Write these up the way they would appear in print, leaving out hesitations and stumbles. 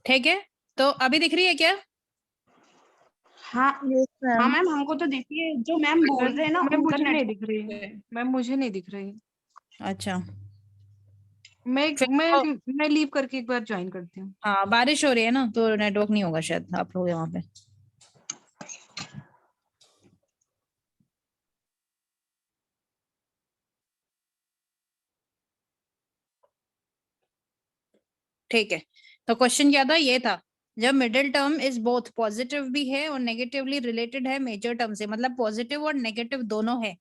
ठीक है, तो अभी दिख रही है क्या? हाँ यस हाँ मैम। मैम, हमको तो देखिए जो मैम बोल रहे हैं ना मैम उनका मुझे नहीं नेटवर्क दिख रही है, मैम मुझे नहीं दिख रही। अच्छा, मैं फिर मैं तो मैं लीव करके एक बार ज्वाइन करती हूँ। हाँ, बारिश हो रही है ना, तो नेटवर्क नहीं होगा शायद आप लोग यहाँ पे। ठीक है, तो क्वेश्चन क्या था? ये था, जब middle term is both positive भी है और नेगेटिवली रिलेटेड है मेजर टर्म से, मतलब पॉजिटिव और नेगेटिव दोनों है,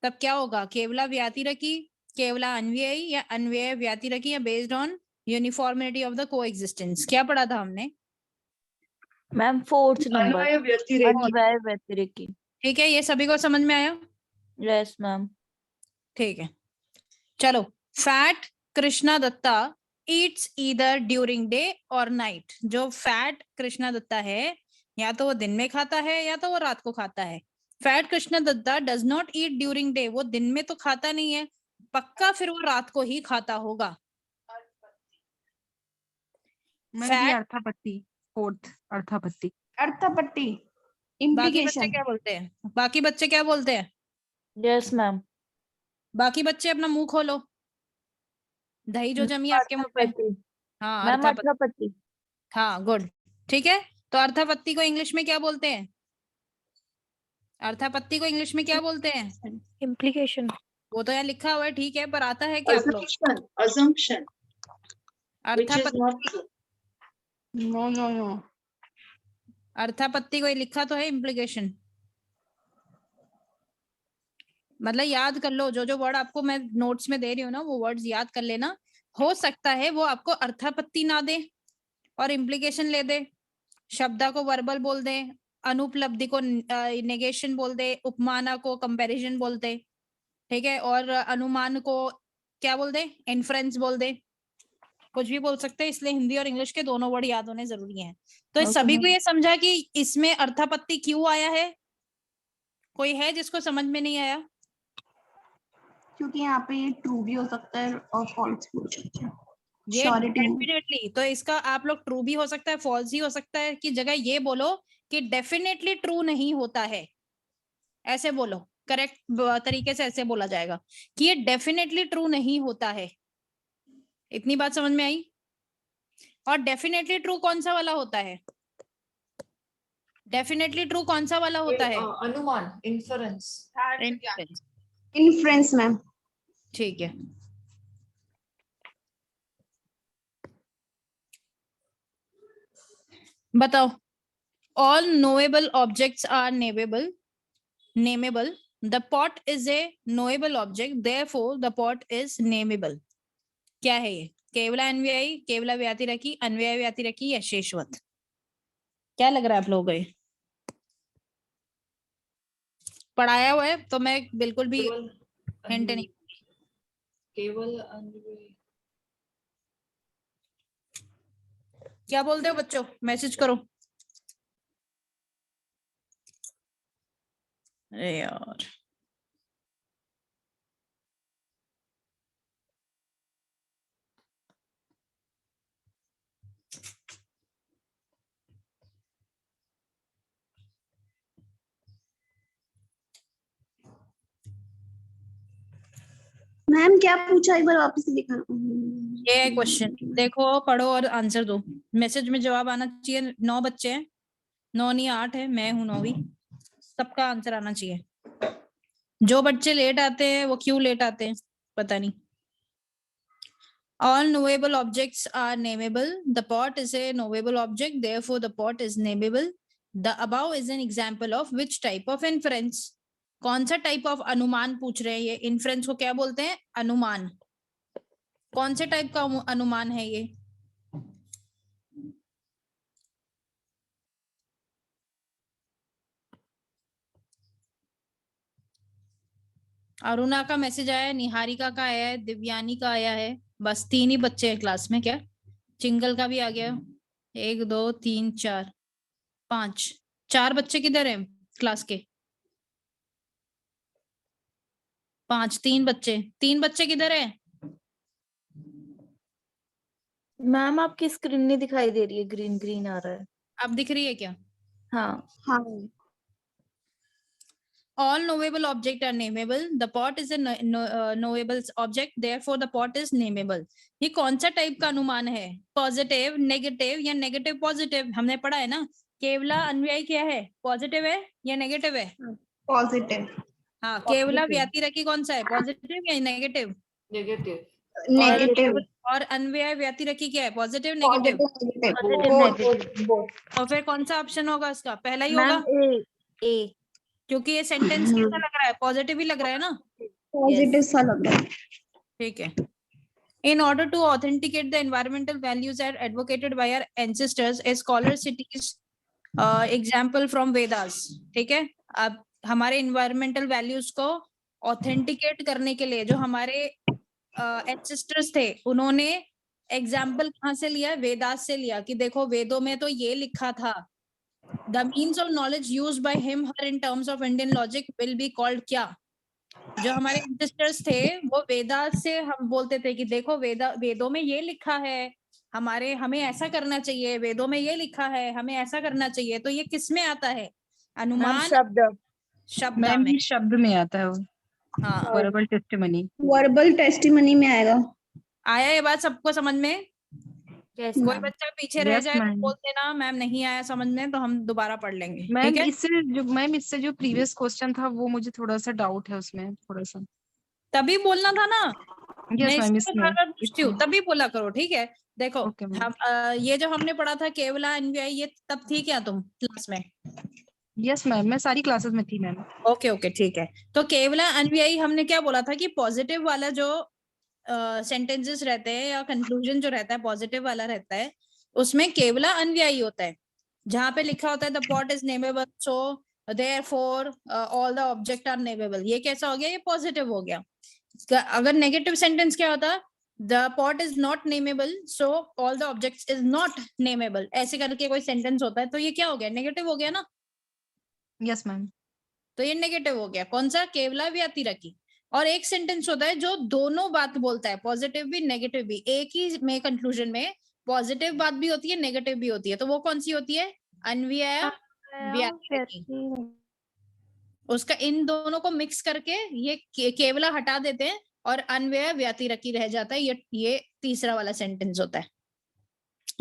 तब क्या होगा? केवला व्यातिरकी, केवला अन्व्ययी या अन्व्यय व्यातिरकी, या based on uniformity of the coexistence. क्या पढ़ा था हमने? मैम फोर्थ नंबर अन्वय व्यतिरेकी। अन्वय व्यतिरेकी। ठीक है, ये सभी को समझ में आया? Yes ma'am. ठीक है, चलो। Fat Krishna Datta eats either during day और नाइट। जो फैट कृष्णा दत्ता है, या तो वो दिन में खाता है या तो वो रात को खाता है। Fat Krishna Datta does not eat during day, वो दिन में तो खाता नहीं है, पक्का फिर वो रात को ही खाता होगा। मैम ये फैट, अर्थापत्ति, फोर्थ अर्थापत्ति। अर्थापट्टी, बाकी बच्चे इम्प्लीकेशन। क्या बोलते हैं? बाकी बच्चे क्या बोलते हैं? Yes ma'am. बाकी बच्चे अपना मुंह खोलो, दही जो जमी आपके मुंह पे। अर्थापत्ति। हाँ, मैम अर्थापत्ति। अर्थापत्ति। हाँ, गुड। ठीक है, तो अर्थापत्ति को इंग्लिश में क्या बोलते हैं? अर्थापत्ति को इंग्लिश में क्या बोलते हैं? इम्प्लीकेशन। वो तो यहाँ लिखा हुआ है, ठीक है, पर आता है क्या आप लोग? assumption which is अर्थापत्ति, not true. No no no. अर्थापत्ति को लिखा तो है इम्प्लीकेशन। मतलब याद कर लो, जो जो वर्ड आपको मैं नोट्स में दे रही हूँ ना, वो वर्ड्स याद कर लेना। हो सकता है वो आपको अर्थापत्ति ना दे और इम्प्लीकेशन ले दे, शब्दा को वर्बल बोल दे, अनुपलब्धि को नेगेशन बोल दे, उपमाना को कंपैरिजन बोल दे, ठीक है, और अनुमान को क्या बोल दे? इन्फ्रेंस बोल दे। कुछ भी बोल सकते हैं, इसलिए हिंदी और इंग्लिश के दोनों वर्ड याद होने जरूरी हैं। तो इस सभी को ये समझा कि इसमें अर्थापत्ति क्यों आया है? कोई है जिसको समझ में नहीं आया? क्योंकि यहाँ पे ये ट्रू भी हो सकता है और फॉल्स भी हो सकता है। ये श्योरिटी नहीं। डेफिनेटली, तो इसका आप लोग ट्रू भी हो सकता है, फॉल्स ही हो सकता है की जगह ये बोलो कि डेफिनेटली ट्रू नहीं होता है, ऐसे बोलो। करेक्ट तरीके से ऐसे बोला जाएगा कि ये डेफिनेटली ट्रू नहीं होता है। इतनी बात समझ में आई? और डेफिनेटली ट्रू कौन सा वाला होता है? डेफिनेटली ट्रू कौन सा वाला होता है? अनुमान, इन्फरेंस। Inference। Inference ma'am. ठीक है, बताओ। All knowable objects are nameable. The pot is a knowable object, therefore the pot is nameable. क्या है ये? केवला अन्वयी, केवला व्यातिरकी, अन्वय व्यातिरकी या शेषवत? क्या लग रहा है आप लोगों को ये? पढ़ाया हुआ है तो मैं बिल्कुल भी हिंट नहीं। केवल क्या बोलते हो बच्चों? मैसेज करो। अरे यार, मैम क्या पूछा, एक बार वापस से दिखा। ये क्वेश्चन देखो, पढ़ो और आंसर दो। मैसेज में जवाब आना चाहिए। 9 बच्चे हैं, 9 नहीं 8 है, मैं हूं 9वीं। सबका आंसर आना चाहिए। जो बच्चे लेट आते हैं वो क्यों लेट आते हैं पता नहीं। All knowable objects are nameable. The pot is a knowable object, therefore the pot is nameable. The above is an example of which type of inference? कौन सा टाइप ऑफ अनुमान पूछ रहे हैं ये? इन्फ्रेंस को क्या बोलते हैं? अनुमान। कौन से टाइप का अनुमान है ये? अरुणा का मैसेज आया है, निहारिका का आया है, दिव्यानी का आया है। बस 3 ही बच्चे हैं क्लास में क्या? चिंगल का भी आ गया। 1 2 3 4 5, 4 बच्चे किधर हैं क्लास के? 5, 3 बच्चे, 3 बच्चे किधर है? मैम आपकी स्क्रीन नहीं दिखाई दे रही है, ग्रीन ग्रीन आ रहा है। अब दिख रही है क्या? हाँ हाँ All knowable object are nameable. The pot is a knowable object, therefore the pot is nameable. ये कौन सा टाइप का अनुमान है? पॉजिटिव, नेगेटिव या नेगेटिव पॉजिटिव? हमने पढ़ा है ना। केवला अन्वयी क्या है? पॉजिटिव है या नेगेटिव है? पॉजिटिव हाँ, केवला व्यतिरेकी कौन सा है? पॉजिटिव या नेगेटिव? negative. नेगेटिव और अन्वय व्यतिरेकी क्या है? Positive, negative? और फिर कौन सा ऑप्शन होगा इसका? पहला ही होगा, मैम ए क्योंकि ये सेंटेंस कैसा लग रहा है? पॉजिटिव ही लग रहा है ना। पॉजिटिव सा लग रहा है। ठीक है। In order to authenticate the environmental values that advocated by our ancestors, a scholar cites example from Vedas. ठीक है। अब हमारे environmental values को authenticate करने के लिए जो हमारे ancestors थे, उन्होंने एग्जाम्पल कहाँ से लिया? वेदास से लिया कि देखो वेदों में तो ये लिखा था। The means of knowledge used by him her in terms of Indian logic will be called क्या? जो हमारे एंसेस्टर्स थे वो वेदास से हम बोलते थे कि देखो वेदों में ये लिखा है, हमें ऐसा करना चाहिए, वेदों में ये लिखा है, हमें ऐसा करना चाहिए। तो ये किस में आता है? अनुमान शब्द मैम में। ये शब्द में आता है वो, हाँ, वर्बल टेस्टिमनी। वर्बल टेस्टिमनी में आएगा। आया ये बात सबको समझ में? यस कोई मैम। बच्चा पीछे रह Yes, जाए तो ma'am. बोल देना मैम नहीं आया समझ में, तो हम दोबारा पढ़ लेंगे। मैम ठीक है। इससे जो प्रीवियस क्वेश्चन था वो मुझे थोड़ा सा डाउट है उसमें, थोड़ा सा। तभी बोलना था ना। यस मैं मैम, इसको बार-बार पूछती हूँ, तभी बोला करो। ठीक है। देखो ओके मैम। हम ये जो हमने पढ़ा था केवला अन्वय, ये तब थी क्या तुम क्लास में? यस मैम, मैं सारी क्लासेस में थी मैम। ओके ओके ठीक है। तो केवला अन्वयी हमने क्या बोला था कि पॉजिटिव वाला जो सेंटेंसेस रहते हैं या कंक्लूजन जो रहता है पॉजिटिव वाला रहता है, उसमें केवला अन्वयी होता है। जहां पे लिखा होता है the pot is nameable so therefore all the object are nameable, ये कैसा हो गया? ये पॉजिटिव हो गया। अगर नेगेटिव सेंटेंस क्या होता? The pot is not nameable so all the objects is not nameable, ऐसे करके कोई सेंटेंस होता है, तो ये क्या हो गया? नेगेटिव हो गया ना। Yes ma'am. तो ये नेगेटिव हो गया। कौन सा? केवला व्यतिरेकी। और एक सेंटेंस होता है जो दोनों बात बोलता है, पॉजिटिव भी नेगेटिव भी, एक ही में कंक्लूजन में पॉजिटिव बात भी होती है नेगेटिव भी होती है। तो वो कौन सी होती है? अन्वय व्यतिरेकी। उसका इन दोनों को मिक्स करके ये केवला हटा देते हैं और अन्वय व्यतिरेकी रह जाता है। ये तीसरा वाला सेंटेंस होता है,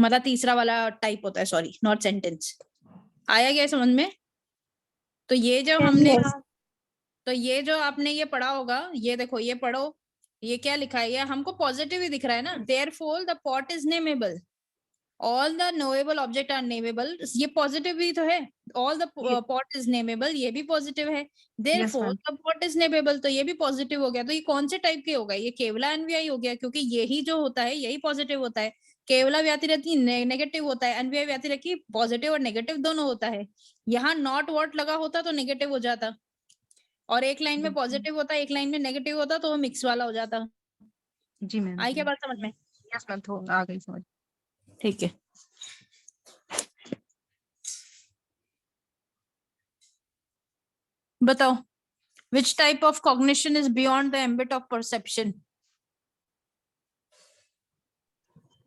मतलब तीसरा वाला टाइप होता है। Sorry, not sentence. आया गया समझ में? तो ये जो हमने तो ये जो आपने ये पढ़ा होगा, ये देखो ये पढ़ो, ये क्या लिखा है? ये हमको पॉजिटिव ही दिख रहा है ना। Therefore the pot is nameable, all the knowable object are nameable, ये पॉजिटिव भी तो है। All the pot is nameable, ये भी पॉजिटिव है। Therefore ma'am. The pot is nameable, तो ये भी पॉजिटिव हो गया। तो ये कौन से टाइप के होगा? ये केवला अन्वयी हो गया, क्योंकि यही जो होता है यही पॉजिटिव होता है। केवला व्यतिरेकी नेगेटिव होता है, अन्वय व्यतिरेकी पॉजिटिव और नेगेटिव दोनों होता है। यहाँ नॉट वॉट लगा होता तो नेगेटिव हो जाता, और एक लाइन में पॉजिटिव होता एक लाइन में नेगेटिव होता, तो वो मिक्स वाला हो जाता। जी मैम। आई क्या बात समझ में? यस मैम, थोड़ा आ गई समझ। ठीक है। बताओ, which type of cognition is beyond the ambit of perception?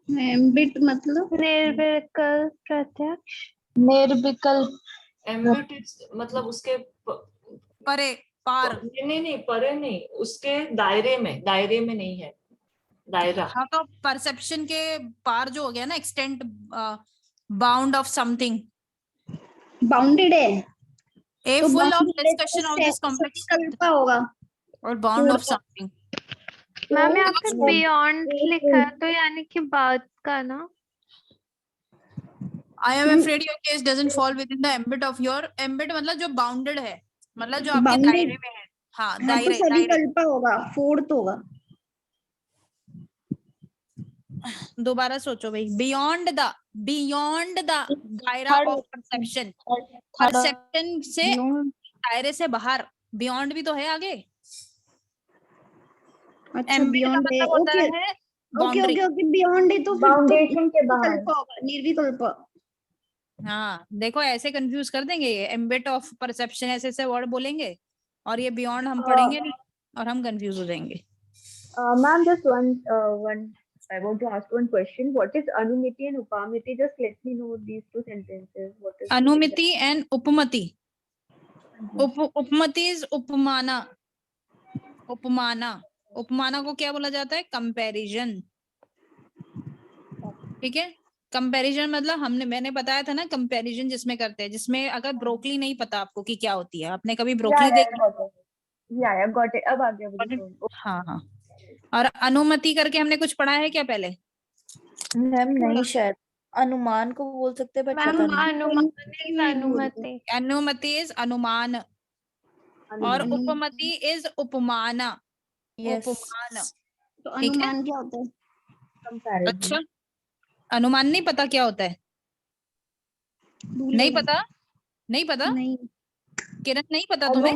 Ambit मतलब निर्विकल्प प्रत्यक्ष, निर्विकल्प ambit is मतलब उसके परे, पार। नहीं परे नहीं, उसके दायरे में नहीं है, दायरा। हाँ, तो परसेप्शन के पार जो हो गया ना, extent, bound of something. Bounded है ए तो full of bounded discussion of this complex विकल्प होगा। और बाउंड ऑफ समथिंग। मैम यहाँ पे बियॉन्ड लिखा है, तो यानी कि बाद का ना। I am afraid your case doesn't fall within the ambit of your ambit, मतलब जो बाउंडेड है, मतलब जो आपके Bounded? दायरे में है। हाँ, हाँ तो दायरे। सविकल्प होगा, फोर्थ होगा। दोबारा सोचो भाई। बियॉन्ड द दायरा ऑफ परसेप्शन, परसेप्शन से दायरे से बाहर, बियॉन्ड भी तो है आगे। अच्छा, एम्बिट का बियॉन्ड है। मतलब होता ओके है okay boundary. Okay okay, beyond है तो फिर बाउंडेशन के बाहर। निर्विकल्प होगा, निर्विकल्प। हाँ, देखो ऐसे कंफ्यूज कर देंगे। ये एम्बिट ऑफ परसेप्शन ऐसे ऐसे वर्ड बोलेंगे, और ये बियॉन्ड हम पढ़ेंगे नहीं और हम कंफ्यूज हो जाएंगे। Ma'am just one I want to ask one question. What is Anumiti and Upamiti? Just let me know these two sentences. What is अनुमिति एंड उपमति. exactly? उपमति इज उपमाना. उपमाना, उपमाना को क्या बोला जाता है? कंपैरिजन. ठीक है, कंपैरिजन मतलब मैंने बताया था ना, कंपैरिजन जिसमें करते हैं, जिसमें अगर ब्रोकली नहीं पता आपको कि क्या होती है, आपने कभी ब्रोकली देखी? Yeah, got it. अब आ गया मुझे समझ. हाँ हाँ. और अनुमति करके हमने कुछ पढ़ा है क्या पहले? मैम नहीं, शायद अनुमान को बोल सकते हैं, बट मैम पता नहीं. अनुमति. अनुमति इज अनुमान और उपमति इज उपमाना. Yes. उपमान. तो ठीक है? अनुमान क्या होता है? comparison. अच्छा, अनुमान नहीं पता क्या होता है? भूल नहीं गई। पता? नहीं पता? नहीं। किरण नहीं पता तुम्हें?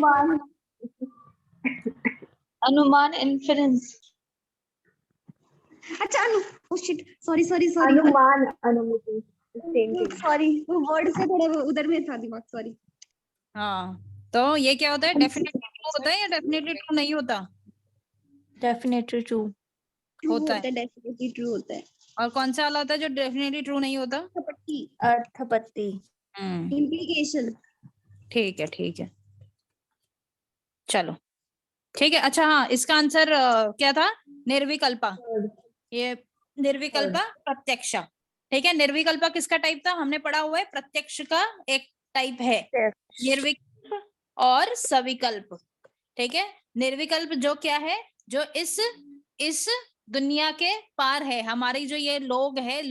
अनुमान इन्फेरेंस. अच्छा शिट, सॉरी अनुमान, अनुमति, same thing. सॉरी, वो वर्ड से थोड़ा उधर में था दिमाग, सॉरी. हाँ, तो ये क्या होता है? डेफिनेटली ट्रू होता है या डेफिनेटली ट्रू नहीं होता? डेफिनेटली ट्रू होता है. डेफिनेटली ट्रू होता है. और कौन सा वाला होता है जो डेफिनेटली ट्रू नहीं होता? अर्थपत्ति. इम्प्लीकेशन. ठीक है, ठीक है, चलो ठीक है. अच्छा हाँ, इसका आंसर क्या था? निर्विकल्पा. ये निर्विकल्पा प्रत्यक्षा. ठीक है, निर्विकल्पा किसका टाइप था? हमने पढ़ा हुआ है, प्रत्यक्ष का एक टाइप है निर्विकल्प और सविकल्प. ठीक है, निर्विकल्प जो क्या है? जो इस दुनिया के पार है. हमारी जो ये लोग है,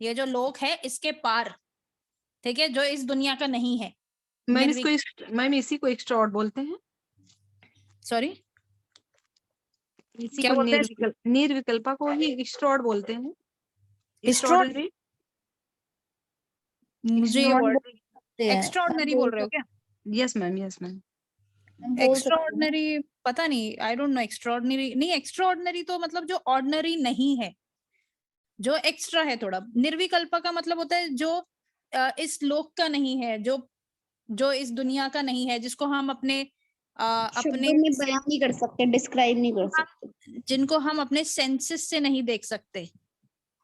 ये जो लोक है इसके पार. ठीक है, जो इस दुनिया का नहीं है. मैम इसी को एक्स्ट्रा बोलते हैं. सॉरी, इसी क्या को बोलते हैं? निर्विकल्पा को ही एक्स्ट्रा बोलते हैं. Extraordinary? मुझे ये वर्ड बोलते हैं. एक्स्ट्राऑर्डिनरी बोल रहे हो क्या? Yes ma'am, yes ma'am. हम बोल सकते हैं. एक्स्ट्राऑर्डिनरी पता नहीं, आई डोंट नो. एक्स्ट्राऑर्डिनरी नहीं, एक्स्ट्राऑर्डिनरी तो मतलब जो ऑर्डिनरी नहीं है, जो एक्स्ट्रा है थोड़ा. निर्विकल्प का मतलब होता है जो इस लोक का नहीं है, जो इस दुनिया का नहीं है, जिसको हम अपने शब्दों में बयान नहीं कर सकते, डिस्क्राइब नहीं कर सकते, जिनको हम अपने सेंसेस से नहीं देख सकते.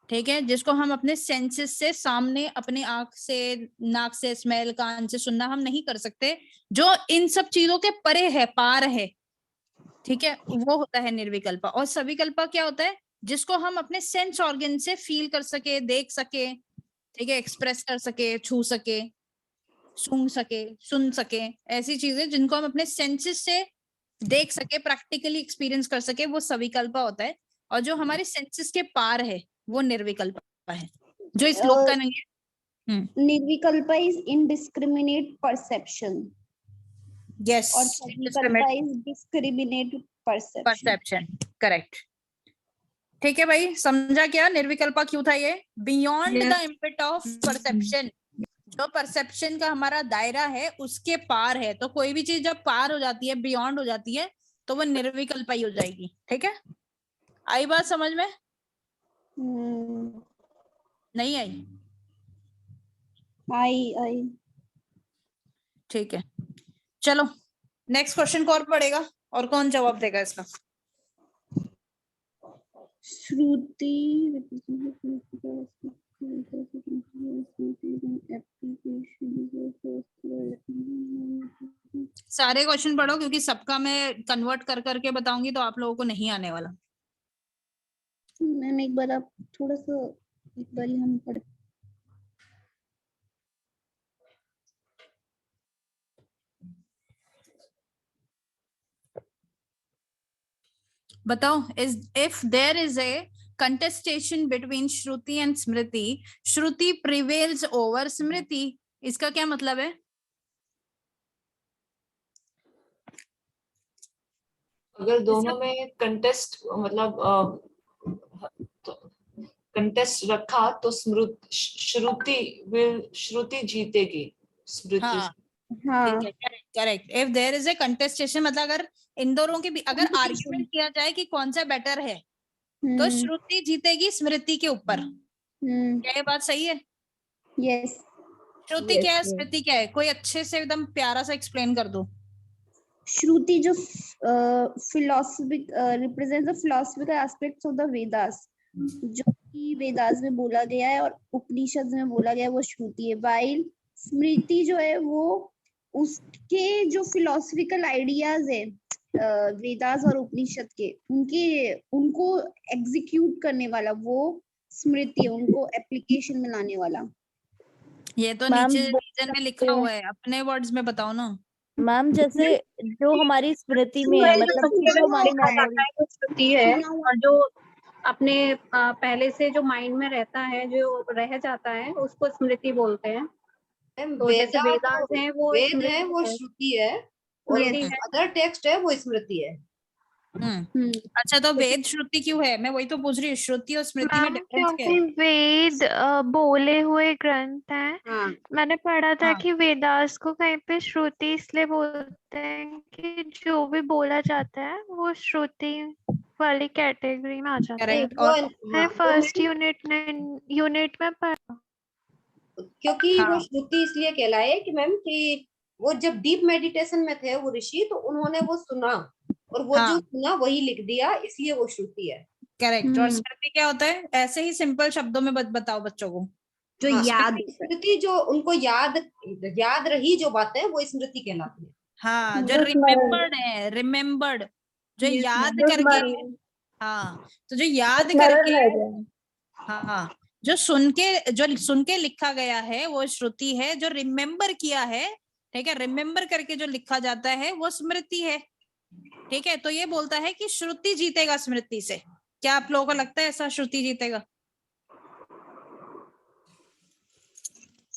ठीक है, जिसको हम अपने सेंसेस से सामने अपने आंख से, नाक से स्मेल, कान से सुनना हम नहीं कर सकते, जो इन सब चीजों के परे है, पार है. ठीक है, वो होता है निर्विकल्पा. और सविकल्पा क्या होता है? जिसको हम अपने सेंस ऑर्गन से फील कर सके, देख सके. ठीक है, एक्सप्रेस कर सके, छू सके, सूंघ सके, सुन सके. ऐसी चीजें जिनको हम अपने सेंसेस से देख सके, प्रैक्टिकली एक्सपीरियंस कर सके, वो सविकल्पा होता है. और जो हमारे सेंसेस के पार है वो निर्विकल्पा है, जो इस लोक का नहीं है. निर्विकल्पा इज इनडिस्क्रिमिनेट परसेप्शन. यस, और सविकल्पा इज डिस्क्रिमिनेट परसेप्शन. करेक्ट. ठीक है भाई, समझा क्या निर्विकल्पा क्यों था? ये बियॉन्ड द इम्पेट ऑफ परसेप्शन. जो परसेप्शन का हमारा दायरा है उसके पार है. तो कोई भी चीज जब पार हो जाती है, बियॉन्ड हो जाती है, तो वो निर्विकल्पा ही हो जाएगी. ठीक है, आई बात समझ में? नहीं आई? आई. ठीक है, चलो नेक्स्ट क्वेश्चन कौन पढ़ेगा और कौन जवाब देगा इसका? श्रुति सारे क्वेश्चन पढ़ो, क्योंकि सबका मैं कन्वर्ट कर करके बताऊंगी तो आप लोगों को नहीं आने वाला. मैम एक बार आप थोड़ा सा, एक बार हम पढ़. बताओ. if there is a contestation between Shruti and Smriti, Shruti prevails over Smriti. इसका क्या मतलब है? अगर दोनों में कंटेस्ट मतलब कंटेस्ट रखा तो श्रुति जीतेगी. स्मृति. हाँ, correct. If there is a contestation मतलब अगर इन दोनों के भी अगर आर्ग्यूमेंट किया जाए कि कौन सा बेटर है, तो श्रुति जीतेगी स्मृति के ऊपर. क्या ये बात सही है? यस. श्रुति क्या है, स्मृति क्या है? कोई अच्छे से एकदम प्यारा सा एक्सप्लेन कर दो. श्रुति जो philosophic represents the philosophical aspects of the Vedas, जो कि वेदास में बोला गया है और उपनिषद में बोला गया है वो श्रुति है, वाइल स्मृति जो है वो उसके जो फिलोसफिकल आइडियाज है वेदास और उपनिषद के, उनको एग्जीक्यूट करने वाला वो स्मृति है, उनको एप्लीकेशन में लाने वाला। ये तो मैम, नीचे रीजन में लिखा हुआ है, अपने वर्ड्स में बताओ ना। मैम जैसे जो हमारी स्मृति में है, मतलब कि जो हमारी मेमोरी श्रुति है, और जो अपने पहले से जो माइंड में रहता है, जो रह जाता है, उसको स्मृति बोलते हैं। तो जैसे वेदास है वो वेद है वो श्रुति है, और अदर टेक्स्ट है वो स्मृति है। अच्छा, तो वेद श्रुति क्यों है? मैं वही तो पूछ रही हूँ, श्रुति और स्मृति में डिफरेंस क्या क्योंकि है? वेद बोले हुए ग्रंथ हैं। मैंने पढ़ा था कि वेदास को कहीं पे श्रुति इसलिए बोलते हैं कि जो भी बोला जाता है वो श्रुति वाली कैटेगरी में आ जाता है। मैं फर्स्ट यूनिट में पढ़ा। क्योंकि वो श्रुति इसलिए कहलाए कि मैम कि वो जब डीप मेडिटेशन में थे वो ऋषि, तो उन्होंने वो सुना और वो जो सुना वही लिख दिया, इसलिए वो श्रुति है। करेक्ट। और स्मृति क्या होता है? ऐसे ही सिंपल शब्दों में बताओ बच्चों को। जो याद, स्मृति जो उनको याद रही जो बातें, वो स्मृति कहलाती है। हाँ, जो रिमेम्बर्ड है, रिमेम्बर्ड, जो याद करके, हाँ, तो जो याद करके, हाँ, जो सुन के लिखा गया है वो श्रुति है। जो रिमेम्बर किया है, ठीक है, रिमेम्बर करके जो लिखा जाता है वो स्मृति है। ठीक है, तो ये बोलता है कि श्रुति जीतेगा स्मृति से। क्या आप लोगों को लगता है ऐसा, श्रुति जीतेगा?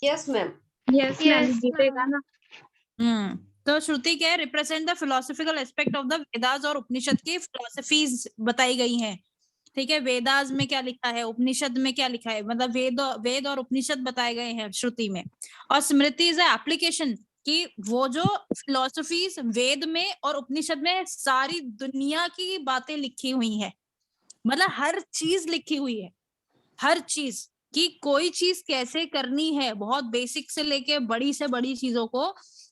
यस मैम, यस मैम, जीतेगा ना। तो श्रुति क्या है? Represent the philosophical aspect of the Vedas और उपनिषद की फिलोसफीज बताई गई हैं। ठीक है, वेदास में क्या लिखा है, उपनिषद में क्या लिखा है, मतलब वेद और उपनिषद बताए गए हैं श्रुति में। और स्मृति इज एप्लीकेशन कि वो जो फिलोसफीज वेद में और उपनिषद में सारी दुनिया की बातें लिखी हुई हैं, मतलब हर चीज लिखी हुई है, हर चीज कि कोई चीज कैसे करनी है, बहुत बेसिक से लेके बड़ी से बड़ी चीजों को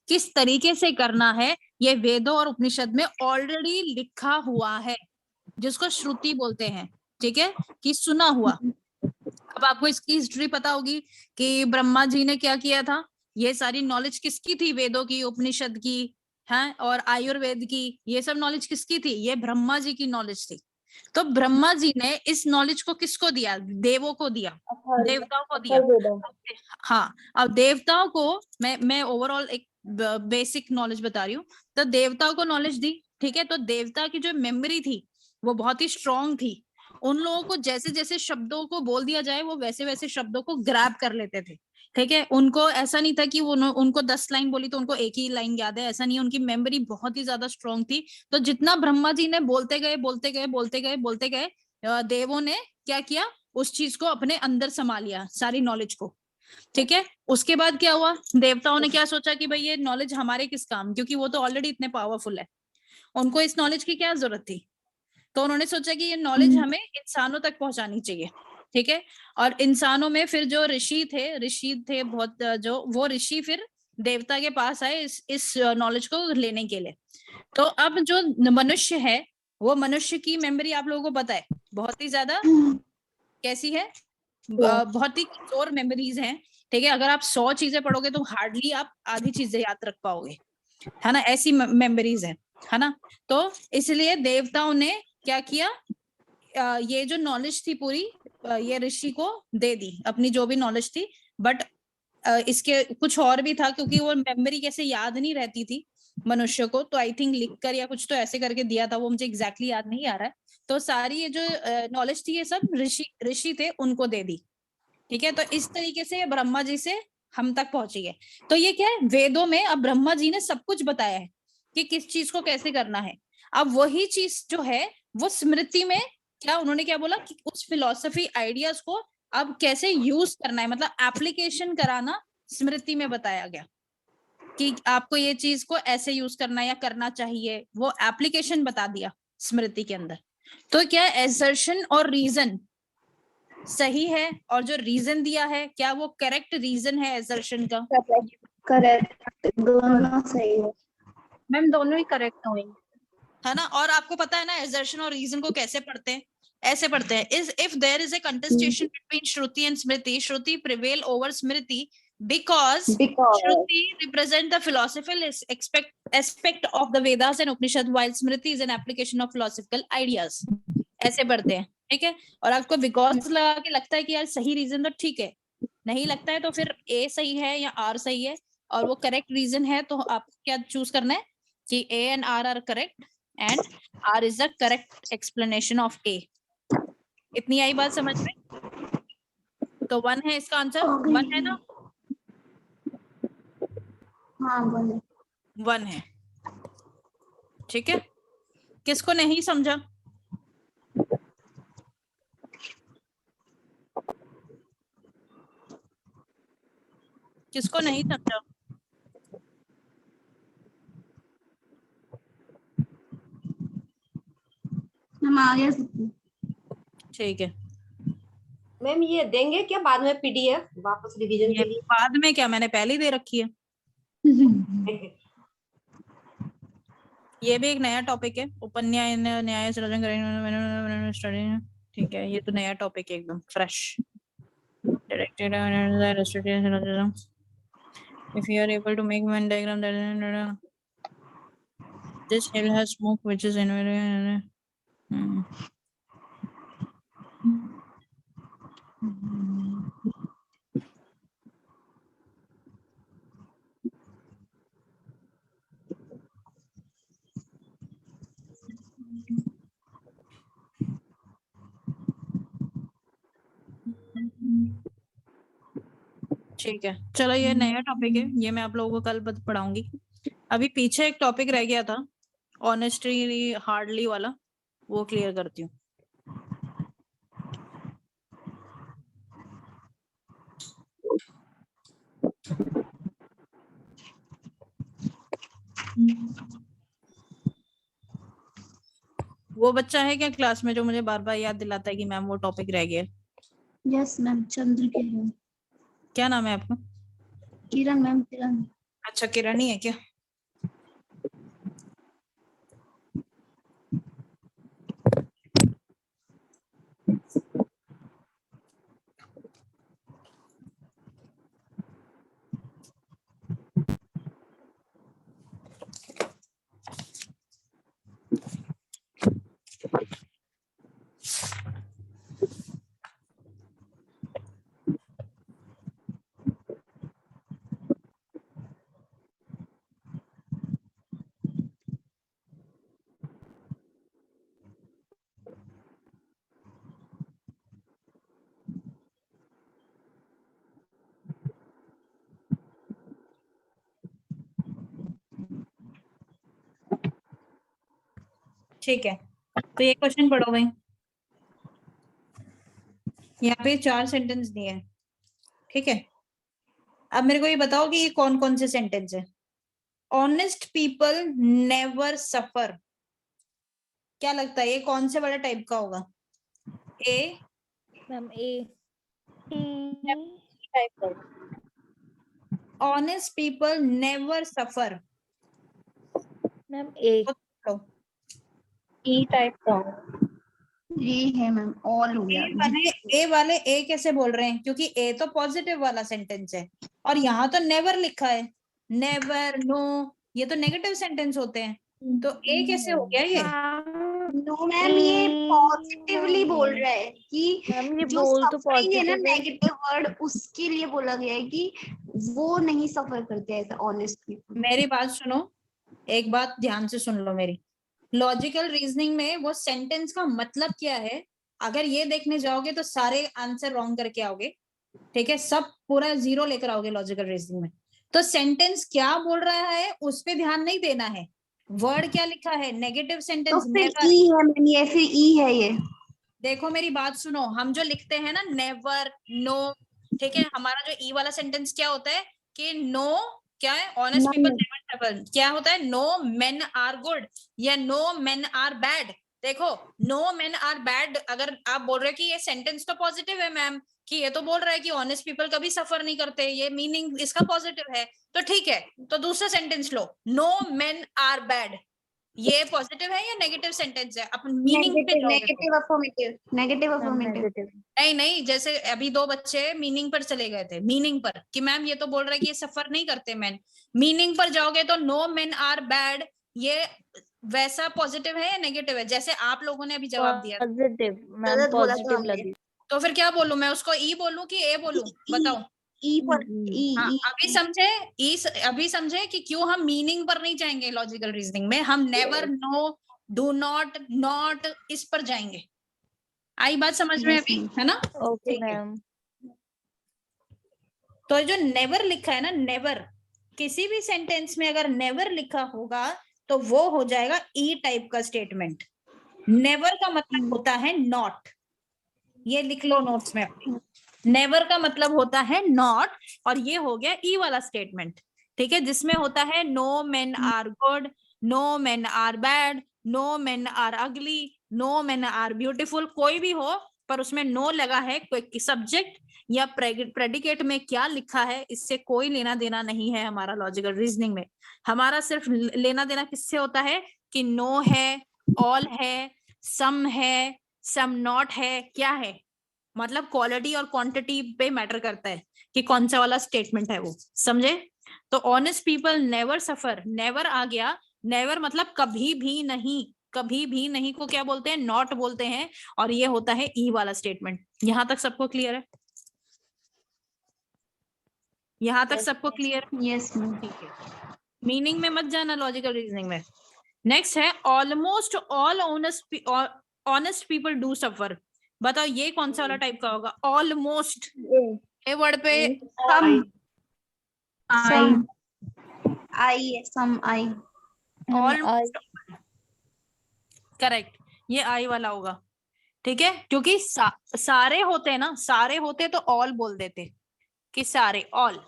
किस तरीके से करना है, ये वेदों और उपनिषद में ऑलरेडी लिखा हुआ है, जिसको श्रुति बोलते हैं। ठीक है, कि सुना हुआ। अब आपको इसकी हिस्ट्री पता होगी कि ब्रह्मा जी ने क्या किया था। ये सारी नॉलेज किसकी थी? वेदों की, उपनिषद की, है, और आयुर्वेद की। ये सब नॉलेज किसकी थी? ये ब्रह्मा जी की नॉलेज थी। तो ब्रह्मा जी ने इस नॉलेज को किसको दिया? देवों को दिया, देवताओं को दिया। हाँ, अब देवताओं को मैं ओवरऑल एक बेसिक नॉलेज बता रही हूँ। तो देवताओं को नॉलेज दी, ठीक है। तो देवता की जो मेमोरी थी वो बहुत ही स्ट्रांग थी। उन लोगों को जैसे जैसे शब्दों को बोल दिया जाए वो वैसे वैसे शब्दों को ग्रैब कर लेते थे। ठीक है, उनको ऐसा नहीं था कि वो उनको 10 लाइन बोली तो उनको एक ही लाइन याद है, ऐसा नहीं है। उनकी मेमोरी बहुत ही ज्यादा स्ट्रांग थी। तो जितना ब्रह्मा जी ने बोलते गए, देवों ने क्या किया? उस चीज को अपने अंदर समा लिया, सारी नॉलेज को। ठीक है, उसके बाद क्या हुआ? देवताओं ने क्या सोचा कि भाई ये नॉलेज हमारे किस काम, क्योंकि वो तो ऑलरेडी इतने पावरफुल है, उनको इस नॉलेज की क्या जरूरत थी। तो उन्होंने सोचा कि ये नॉलेज हमें इंसानों तक पहुंचानी चाहिए। ठीक है, और इंसानों में फिर जो ऋषि थे बहुत, जो वो ऋषि फिर देवता के पास आए इस नॉलेज को लेने के लिए। तो अब जो मनुष्य है, वो मनुष्य की मेमोरी आप लोगों को पता है बहुत ही ज्यादा कैसी है, बहुत ही कमजोर मेमोरीज हैं। ठीक है, अगर आप 100 चीजें पढ़ोगे तो हार्डली आप आधी चीजें याद रख पाओगे, है ना, ऐसी मेमोरीज है ना। तो इसलिए देवताओं ने क्या किया, ये जो नॉलेज थी पूरी ये ऋषि को दे दी, अपनी जो भी नॉलेज थी। बट इसके कुछ और भी था, क्योंकि वो मेमोरी कैसे याद नहीं रहती थी मनुष्य को, तो आई थिंक लिखकर या कुछ तो ऐसे करके दिया था, वो मुझे एग्जैक्टली याद नहीं आ रहा है। तो सारी ये जो नॉलेज थी ये सब ऋषि थे उनको दे दी। ठीक है, तो इस तरीके से ब्रह्मा जी से हम तक पहुंची है। तो ये क्या है, वेदों में अब ब्रह्मा जी ने सब कुछ बताया है कि किस चीज को कैसे करना है। अब वही चीज जो है वो स्मृति में क्या उन्होंने क्या बोला कि उस फिलॉसफी आइडियाज को अब कैसे यूज करना है, मतलब एप्लीकेशन कराना स्मृति में बताया गया कि आपको ये चीज को ऐसे यूज करना या करना चाहिए, वो एप्लीकेशन बता दिया स्मृति के अंदर। तो क्या एसर्शन और रीजन सही है, और जो रीजन दिया है क्या वो करेक्ट रीजन है एसर्शन का? करेक्ट, दोनों सही है मैम, दोनों ही करेक्ट हुए, है ना। और आपको पता है ना एसर्शन और रीजन को कैसे पढ़ते हैं? ऐसे पढ़ते हैं, is if there is a contestation between Shruti and Smriti, Shruti prevail over Smriti because Shruti represent the philosophical aspect of the Vedas and Upanishad, while Smriti is an application of philosophical ideas. ऐसे पढ़ते हैं, ठीक है। और आपको because लगा के लगता है कि यार सही रीजन तो ठीक है, नहीं लगता है तो फिर A सही है या R सही है, और वो करेक्ट रीजन है तो आपको क्या चूज करना है कि A and R are correct and R is the correct explanation of A। इतनी आई बात समझ में? तो 1 है इसका आंसर, 1 है ना? हाँ 1 है, ठीक है। किसको नहीं समझा? किसको नहीं समझा? हम आगे ठीक है मैम, ये देंगे क्या बाद में पीडीएफ वापस रिवीजन के लिए? बाद में क्या, मैंने पहले ही दे रखी है। ये भी एक नया टॉपिक है, उपन्याय न्याय सृजन करेंगे स्टडी, ठीक है। ये तो नया टॉपिक है एकदम fresh. Directed if you are able to make Venn diagram that this hill has smoke which is ठीक है। चलो ये नया टॉपिक है, ये मैं आप लोगों को कल पढ़ाऊंगी। अभी पीछे एक टॉपिक रह गया था ऑनेस्टली हार्डली वाला, वो क्लियर करती हूँ। वो बच्चा है क्या क्लास में जो मुझे बार बार याद दिलाता है कि मैम वो टॉपिक रह गया? यस मैम, चंद्र किरण। क्या नाम है आपका? किरण मैम, किरण। अच्छा किरण ही है क्या? ठीक है, तो ये क्वेश्चन पढ़ो भाई। यहाँ पे 4 सेंटेंस दिए हैं, ठीक है। अब मेरे को ये बताओ कि ये कौन कौन से सेंटेंस है। ऑनेस्ट पीपल नेवर सफर, क्या लगता है ये कौन से वाला टाइप का होगा? ए मैम ए टाइप का। ऑनेस्ट पीपल नेवर सफर, मैम ए टाइप का। ये है मैम, ऑल हो गया। ए वाले ए कैसे बोल रहे हैं? क्योंकि ए तो पॉजिटिव वाला सेंटेंस है और यहाँ तो नेवर लिखा है। नेवर, नो, ये तो नेगेटिव सेंटेंस होते हैं, तो ए कैसे हो गया ये? नो मैम, ये पॉजिटिवली बोल रहा है कि ये जो बोल तो सफरिंग है ना, पॉजिटिव है। नेगेटिव वर्ड, उसके लिए बोला गया है कि वो नहीं सफर करते ऐसा ऑनेस्ट पीपल। मेरी बात सुनो, एक बात ध्यान से सुन लो मेरी। लॉजिकल रीजनिंग में वो सेंटेंस का मतलब क्या है, अगर ये देखने जाओगे तो सारे आंसर रॉन्ग करके आओगे, ठीक है। सब पूरा 0 लेकर आओगे लॉजिकल रीजनिंग में। तो सेंटेंस क्या बोल रहा है उस पे ध्यान नहीं देना है, वर्ड क्या लिखा है। नेगेटिव सेंटेंस तो फिर ई है मैम, ये फिर ई है ये। देखो मेरी बात सुनो, हम जो लिखते हैं ना नेवर, नो, ठीक है, हमारा जो ई वाला सेंटेंस क्या होता है कि नो क्या है, ऑनेस्ट पीपल नेवर सफर, क्या होता है, नो मेन आर गुड या नो मेन आर बैड। देखो नो मेन आर बैड, अगर आप बोल रहे हो कि ये सेंटेंस तो पॉजिटिव है मैम, कि ये तो बोल रहा है कि ऑनेस्ट पीपल कभी सफर नहीं करते, ये मीनिंग इसका पॉजिटिव है, तो ठीक है। तो दूसरा सेंटेंस लो, नो मेन आर बैड, ये पॉजिटिव है या नेगेटिव सेंटेंस है? अपन मीनिंग पे नेगेटिव जाओगे तो। नेगेटिव अफर्मेटिव नेगेटिव अफर्मेटिव नहीं नहीं, जैसे अभी दो बच्चे मीनिंग पर चले गए थे, मीनिंग पर, कि मैम ये तो बोल रहा है कि ये सफर नहीं करते मैन। मीनिंग पर जाओगे तो नो मेन आर बैड, ये वैसा पॉजिटिव है या नेगेटिव है? जैसे आप लोगों ने अभी जवाब दिया। पॉजिटिव मैम, गलत बोला था पॉजिटिव हमने। लगी। तो फिर क्या बोलूं मैं उसको? ई बोलूं कि ए बोलूं? बताओ। ई पर हाँ, अभी समझे? अभी समझे कि क्यों हम मीनिंग पर नहीं जाएंगे लॉजिकल रीजनिंग में, हम never, no, do not, not, इस पर जाएंगे। आई बात समझ में अभी, है ना? ओके ठीक है। मैम। तो जो नेवर लिखा है ना, नेवर, किसी भी सेंटेंस में अगर नेवर लिखा होगा तो वो हो जाएगा ई टाइप का स्टेटमेंट। नेवर का मतलब होता है नॉट, ये लिख लो नोट्स में अपने। नेवर का मतलब होता है नॉट, और ये हो गया ई वाला स्टेटमेंट, ठीक है, जिसमें होता है no men are good, no men are bad, no men are ugly, no men are beautiful, कोई भी हो पर उसमें नो लगा है, कोई सब्जेक्ट या प्रेडिकेट में क्या लिखा है इससे कोई लेना देना नहीं है हमारा लॉजिकल रीजनिंग में। हमारा सिर्फ लेना देना किससे होता है कि नो है, ऑल है, सम है, सम नॉट है, क्या है, मतलब क्वालिटी और क्वांटिटी पे मैटर करता है कि कौन सा वाला स्टेटमेंट है वो, समझे? तो ऑनेस्ट पीपल नेवर सफर, नेवर आ गया, नेवर मतलब कभी भी नहीं, कभी भी नहीं को क्या बोलते हैं? नॉट बोलते हैं, और ये होता है ई वाला स्टेटमेंट। यहां तक सबको क्लियर है? यहां तक सबको क्लियर? Yes ma'am. ठीक है, मीनिंग में मत जाना लॉजिकल रीजनिंग में। नेक्स्ट है almost all honest people do suffer. बताओ ये कौन सा वाला टाइप का होगा? ऑलमोस्ट, ए वर्ड पे सम आई, सम आई, ऑलमोस्ट, करेक्ट, ये आई वाला होगा, ठीक है, क्योंकि सारे होते हैं ना, सारे होते तो ऑल बोल देते कि सारे, ऑल,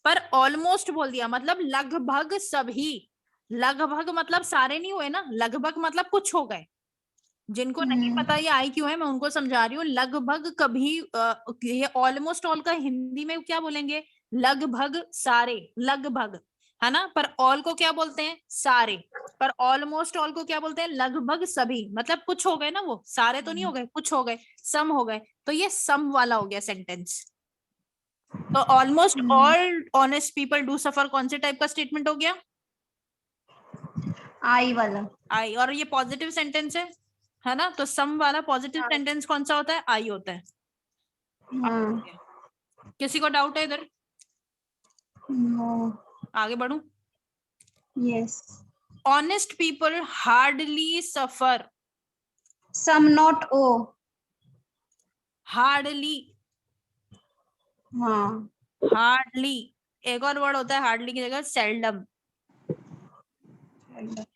पर ऑलमोस्ट बोल दिया मतलब लगभग सभी। लगभग मतलब सारे नहीं हुए ना, लगभग मतलब कुछ हो गए। जिनको नहीं पता ये आई क्यों है, मैं उनको समझा रही हूँ। लगभग कभी ये ऑलमोस्ट ऑल का हिंदी में क्या बोलेंगे? लगभग सारे, लगभग, है ना? पर ऑल को क्या बोलते हैं? सारे। पर ऑलमोस्ट ऑल को क्या बोलते हैं? लगभग सभी, मतलब कुछ हो गए ना, वो सारे तो नहीं हो गए, कुछ हो गए, सम हो गए, तो ये सम वाला हो गया सेंटेंस। तो almost all honest people do suffer कौन से टाइप का स्टेटमेंट हो गया? आई वाला। आई, और ये पॉजिटिव सेंटेंस है ना? तो सम वाला पॉजिटिव सेंटेंस कौन सा होता है? आई होता है। किसी को डाउट है इधर? नो। आगे बढ़ूं? Yes. Honest people hardly suffer. Some not O. Hardly, हाँ, हार्डली। एक और वर्ड होता है हार्डली की जगह, सेल्डम।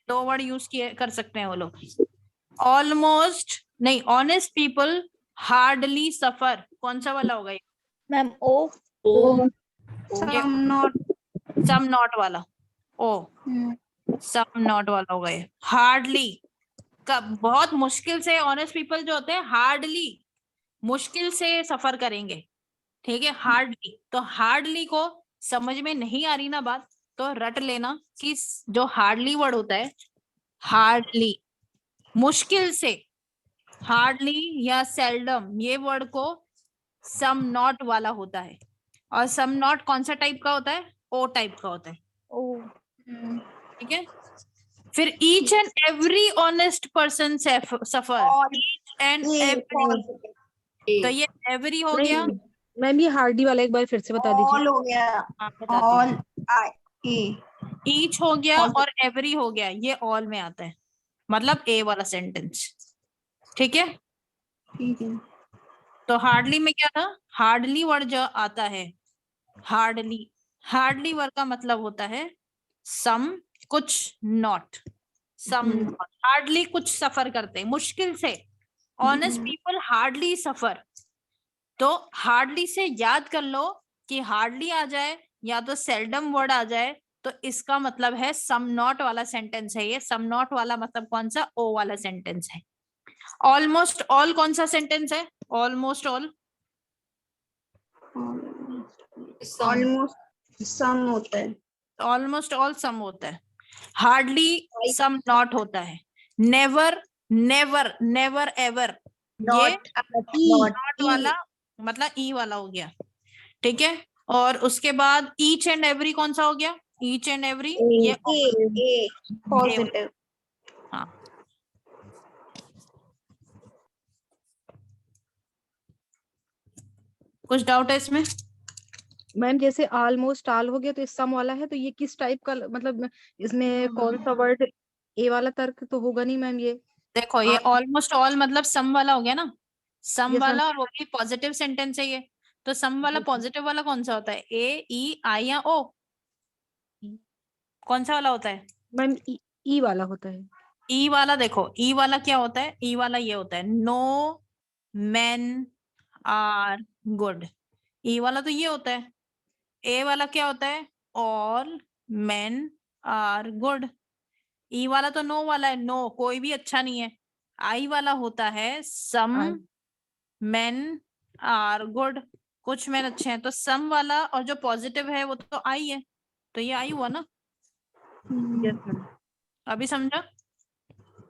दो वर्ड यूज किए कर सकते हैं वो लोग। ऑलमोस्ट नहीं, ऑनेस्ट पीपल हार्डली सफर, कौन सा वाला होगा ये मैम? ओ, सम नॉट वाला, ओ, सम नॉट वाला होगा ये। हार्डली बहुत मुश्किल से, ऑनेस्ट पीपल जो होते हैं हार्डली मुश्किल से सफर करेंगे, ठीक है, हार्डली। तो हार्डली को समझ में नहीं आ रही ना बात, तो रट लेना कि जो हार्डली वर्ड होता है, हार्डली मुश्किल से, हार्डली या सेल्डम, ये वर्ड को सम नॉट वाला होता है। और सम नॉट कौन सा टाइप का होता है? ओ टाइप का होता है। ओ, ठीक है। फिर each and every honest person suffer, each and every, तो ये एवरी हो गया। मैम ये हार्डी वाला एक बार फिर से बता दीजिए। ऑल हो गया, ऑल, ईच हो गया और एवरी हो गया, ये ऑल में आता है, मतलब ए वाला सेंटेंस, ठीक है। ठीक है। तो हार्डली में क्या था? हार्डली वर्ड जो आता है, हार्डली, हार्डली वर्ड का मतलब होता है सम कुछ नॉट, सम नॉट, हार्डली कुछ सफर करते, मुश्किल से। ऑनेस्ट पीपल हार्डली सफर। तो हार्डली से याद कर लो कि हार्डली आ जाए या तो सेल्डम वर्ड आ जाए, तो इसका मतलब है सम नॉट वाला सेंटेंस है ये। सम नॉट वाला मतलब कौन सा? ओ वाला सेंटेंस है। ऑलमोस्ट ऑल कौन सा सेंटेंस है? ऑलमोस्ट ऑल, ऑलमोस्ट सम होता है। ऑलमोस्ट ऑल सम होता है। हार्डली सम नॉट होता है, नेवर नेवर नेवर एवर, ये नॉट वाला मतलब ई वाला हो गया, ठीक है। और उसके बाद ईच एंड एवरी कौन सा हो गया, ईच एंड एवरी, ये पॉजिटिव। हाँ, कुछ डाउट है इसमें? मैम जैसे ऑलमोस्ट ऑल हो गया तो सम वाला है, तो ये किस टाइप का, मतलब इसमें कौन सा वर्ड, ए वाला तर्क तो होगा नहीं मैम ये। देखो ये ऑलमोस्ट ऑल मतलब सम वाला हो गया ना, सम Yes, वाला, ma'am. और वो भी पॉजिटिव सेंटेंस है ये, तो सम वाला पॉजिटिव वाला कौन सा होता है, ए ई आई या ओ, कौन सा वाला होता है? मैम ई वाला होता है। ई वाला, देखो ई वाला क्या होता है, ई वाला ये होता है, नो मेन आर गुड, ई वाला तो ये होता है। ए वाला क्या होता है, ऑल मेन आर गुड, ई वाला तो नो वाला है, नो कोई भी अच्छा नहीं है। आई वाला होता है सम मेन आर गुड, कुछ मेन अच्छे हैं, तो सम वाला और जो पॉजिटिव है वो तो आई है, तो ये आई हुआ ना। यस मैम, अभी समझा?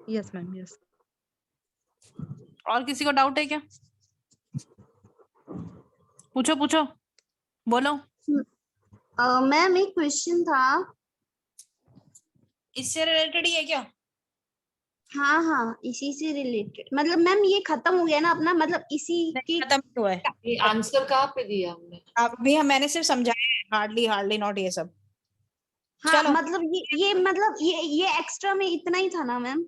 Yes ma'am, yes. और किसी को डाउट है क्या? पूछो पूछो, बोलो। मैम एक क्वेश्चन था, इससे रिलेटेड ही है क्या? हाँ हाँ इसी से रिलेटेड, मतलब मैम ये खत्म हो गया ना अपना, मतलब इसी की खत्म हुआ है, ये आंसर कहाँ पे दिया हमने? अभी मैंने सिर्फ समझाया है, हार्डली हार्डली नॉट ये सब। हाँ चलो। मतलब ये मतलब ये एक्स्ट्रा में इतना ही था ना मैम?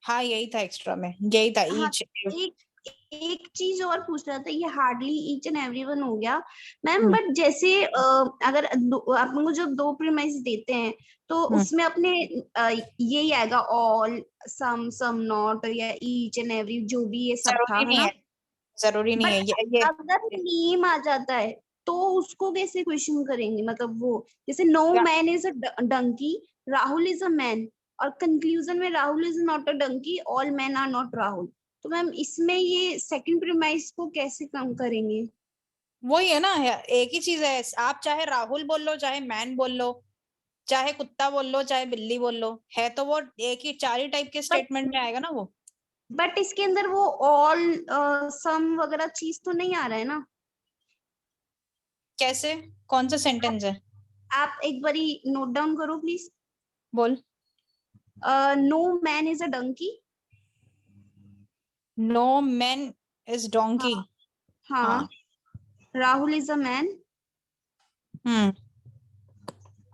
हाँ यही था एक्स्ट्रा में, यही था हाँ, ईच। एक चीज और पूछ रहा था, ये हार्डली ईच एंड एवरीवन हो गया मैम, बट जैसे अगर आप लोग जब दो प्रीमाइस देते हैं तो उसमें अपने यही आएगा ऑल सम सम नॉट या ईच एंड एवरी, जो भी ये सब था, है ना? जरूरी नहीं है ये अगर नेम आ जाता है तो उसको कैसे क्वेश्चन करेंगे, मतलब वो जैसे no man is a donkey, Rahul is a man, और कंक्लूजन में Rahul is not a donkey, all man are not Rahul, तो मैम इसमें ये सेकंड प्रीमाइस को कैसे कम करेंगे? वही है ना, एक ही चीज है, आप चाहे राहुल बोल लो, चाहे मैन बोल लो, चाहे कुत्ता बोल लो, चाहे बिल्ली बोल लो, है तो वो एक ही, चार ही टाइप के स्टेटमेंट में आएगा ना वो। बट इसके अंदर वो ऑल सम वगैरह चीज तो नहीं आ रहा है ना? कैसे, कौन सा सेंटेंस है? आप एक बारी नोट डाउन करो प्लीज। बोल। No man is a donkey, no man is donkey. हाँ, राहुल इज अ मैन,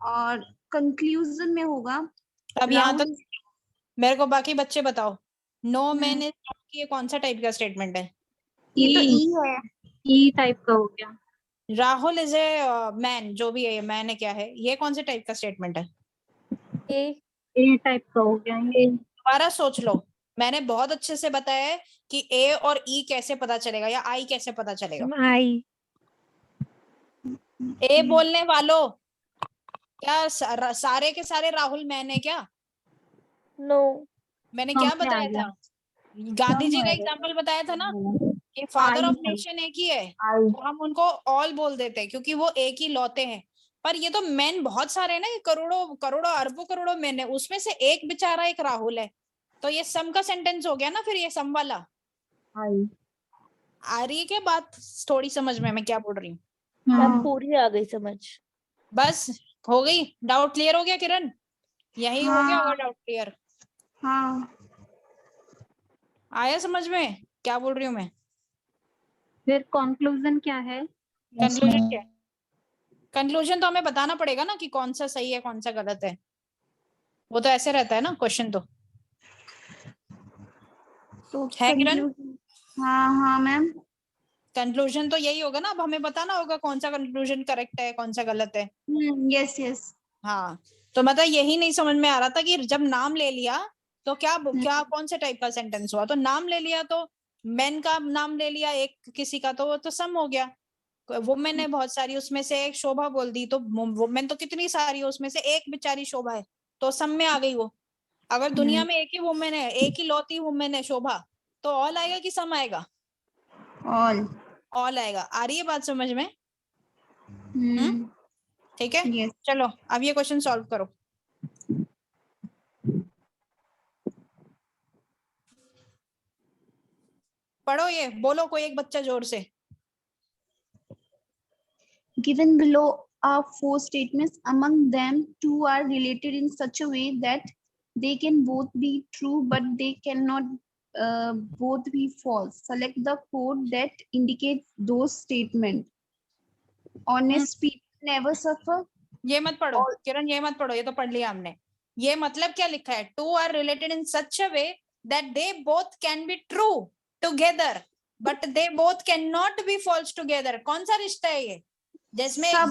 और कंक्लूजन में होगा अब यहाँ तो मेरे को बाकी बच्चे बताओ, नो मैन इज डोंकी ये कौन सा टाइप का स्टेटमेंट है? ये तो ई है, ई टाइप का हो गया। राहुल इज ए मैन, जो भी है ये मैन है क्या है, ये कौन से टाइप का स्टेटमेंट है? ए टाइप का हो गया ये। दोबारा सोच लो, मैंने बहुत अच्छे से बताया है कि ए और ई कैसे पता चलेगा या आई कैसे पता चलेगा। आई। ए बोलने वालों, क्या सारे के सारे राहुल मैन है क्या? नो, मैंने क्या बताया था, गांधी जी का एग्जाम्पल बताया था ना कि फादर ऑफ नेशन एक ही है, तो हम उनको ऑल बोल देते हैं क्योंकि वो एक ही लौते हैं, पर ये तो मैन बहुत सारे हैं ना, ये करोड़ों करोड़ों अरबों करोड़ों मैन है, उसमें से एक बेचारा एक राहुल है, तो ये सम का सेंटेंस हो गया ना फिर, ये सम वाला। आ रही है क्या बात थोड़ी समझ में, मैं क्या बोल रही हूँ? अब पूरी आ गई समझ। बस हो गई, डाउट क्लियर हो गया किरण? यही हो गया होगा डाउट क्लियर? हाँ आया समझ में क्या बोल रही हूँ मैं? फिर कंक्लूजन क्या है? कंक्लूजन क्या है? कंक्लूजन तो हमें बताना पड़ेगा ना कि कौन सा सही है कौन सा गलत है, वो तो ऐसे रहता है ना क्वेश्चन तो है किरण? हाँ हाँ मैम, कंक्लूजन तो यही होगा ना, अब हमें बताना होगा कौन सा कंक्लूजन करेक्ट है कौन सा गलत है। Yes yes. हाँ, तो मतलब यही नहीं समझ में आ रहा था कि जब नाम ले लिया तो क्या क्या कौन से टाइप का सेंटेंस हुआ, तो नाम ले लिया तो मैन का नाम ले लिया एक किसी का, तो वो तो सम हो गया। वुमेन है बहुत सारी, उसमें से एक शोभा बोल दी, तो वुमेन तो कितनी सारी है, उसमें से एक बेचारी शोभा है, तो सम में आ गई वो। अगर दुनिया में एक ही वुमेन है, एक ही लौती वुमेन है शोभा, तो ऑल आएगा कि सम आएगा? ऑल आएगा। आ रही है बात समझ में? ठीक है, चलो अब ये क्वेश्चन सॉल्व करो। पढ़ो ये, बोलो कोई एक बच्चा जोर से। Given below are 4 statements. Among them, 2 are related in such a way that they can both be true, but they cannot both be false. Select the code that indicates those statements. Honest people never suffer. ये मत पढ़ो किरण, ये मत पढ़ो, ये तो पढ़ लिया हमने। ये मतलब क्या लिखा है? 2 are related in such a way that they both can be true together, but they both cannot be false together. कौन सा रिश्ता है ये? जिसमें एक साथ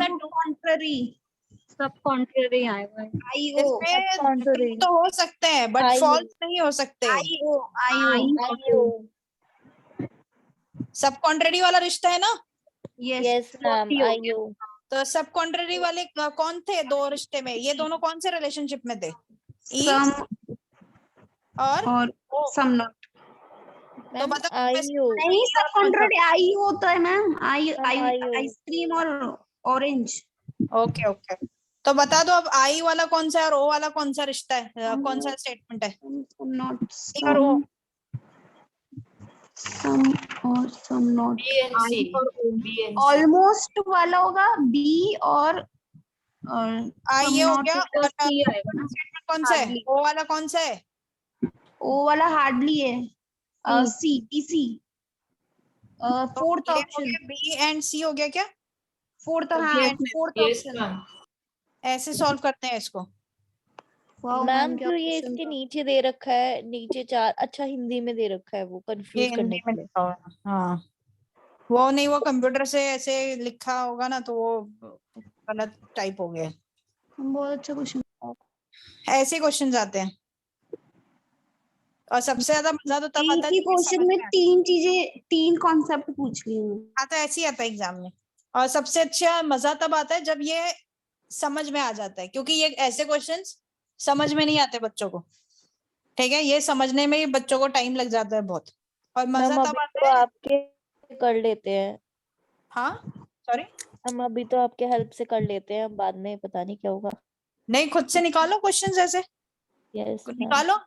सब कॉन्ट्ररी आएगा। जिसमें तो हो सकते हैं बट फॉल्स नहीं हो सकते। सब कॉन्ट्ररी वाला रिश्ता है ना? Yes ma'am, IO. तो सब कॉन्ट्ररी वाले कौन थे दो रिश्ते में? ये दोनों कौन से रिलेशनशिप में थे? और सम नॉट। तो बता, आईओ नहीं, सब कॉन्ट्ररी आई होता है मैम। आइसक्रीम और ऑरेंज। ओके ओके, तो बता दो अब आई वाला कौन सा है और ओ वाला कौन सा रिश्ता है, कौन सा स्टेटमेंट है? नॉट और ओ सम और some not. B and C, almost वाला होगा बी और आई ये हो गया। और स्टेटमेंट कौन सा है? ओ वाला कौन सा है? ओ वाला हार्डली है। सी, C fourth option. B and सी हो गया क्या? फोर्थ, हाँ फोर्थ ऑप्शन। ऐसे सॉल्व करते हैं इसको। मैम जो ये इसके नीचे दे रखा है, नीचे 4, अच्छा हिंदी में दे रखा है, वो कंफ्यूज करने के लिए। हाँ वो नहीं, वो कंप्यूटर से ऐसे लिखा होगा ना तो वो गलत टाइप हो गया। बहुत अच्छा क्वेश्चन। ऐसे क्वेश्चन आते हैं और सबसे ज्यादा मजा तो तब आता है क्वेश्चन में 3 चीजें, 3 कॉन्सेप्ट पूछ ली हूँ। आता है, ऐसे ही आता है एग्जाम में। और सबसे अच्छा मजा तब आता है जब ये समझ में आ जाता है, क्योंकि ये ऐसे क्वेश्चंस समझ में नहीं आते बच्चों को। ठीक है, ये समझने में ही बच्चों को टाइम लग जाता है बहुत। और मजा तब आता है। आपके कर लेते हैं। हाँ सॉरी, हम अभी तो आपके हेल्प से कर लेते हैं, बाद में पता नहीं क्या होगा। नहीं, खुद से निकालो क्वेश्चंस ऐसे। यस निकालो,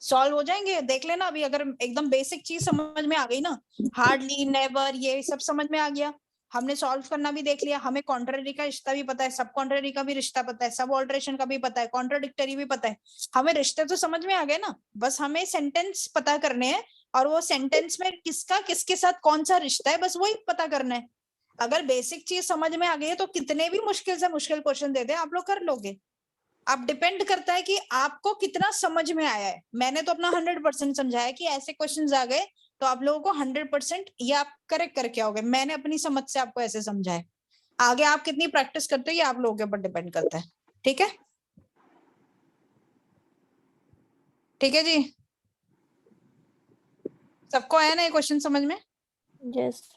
सॉल्व हो जाएंगे। देख लेना अभी, अगर एकदम बेसिक चीज समझ में आ गई ना, हार्डली, नेवर, ये सब समझ में आ गया, हमने सॉल्व करना भी देख लिया, हमें कॉन्ट्ररी का रिश्ता भी पता है, सब कॉन्ट्ररी का भी रिश्ता पता है, सब ऑल्टरेशन का भी पता है, कॉन्ट्राडिक्टरी भी पता है, हमें रिश्ते तो समझ में आ गए ना। बस हमें सेंटेंस पता करने हैं और वो सेंटेंस में किसका किसके साथ कौन सा रिश्ता है, बस वही पता करना है। अगर बेसिक चीज समझ में आ गई है तो कितने भी मुश्किल से मुश्किल क्वेश्चन दे दे आप लोग कर लोगे। अब डिपेंड करता है कि आपको कितना समझ में आया है। मैंने तो अपना 100% समझाया कि ऐसे क्वेश्चंस आ गए तो आप लोगों को 100% ये आप करेक्ट करके आओगे। मैंने अपनी समझ से आपको ऐसे समझाया। आगे आप कितनी प्रैक्टिस करते हो ये आप लोगों के ऊपर डिपेंड करता है। ठीक है, ठीक है जी, सबको आया ना ये क्वेश्चन समझ में? यस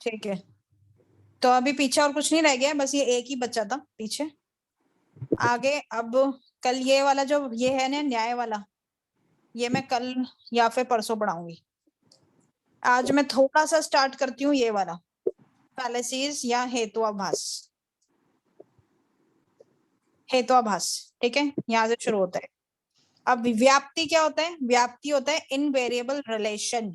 ठीक है, तो अभी पीछे और कुछ नहीं रह गया, बस ये एक ही बचा था पीछे। आगे अब कल ये वाला जो ये है ना न्याय वाला, ये मैं कल या फिर परसों पढ़ाऊंगी। आज मैं थोड़ा सा स्टार्ट करती हूँ ये वाला फैलेसीज या हेतुआभास। हेतुआभास, ठीक है, यहाँ से शुरू होता है। अब व्याप्ति क्या होता है? व्याप्ति होता है इनवेरिएबल रिलेशन।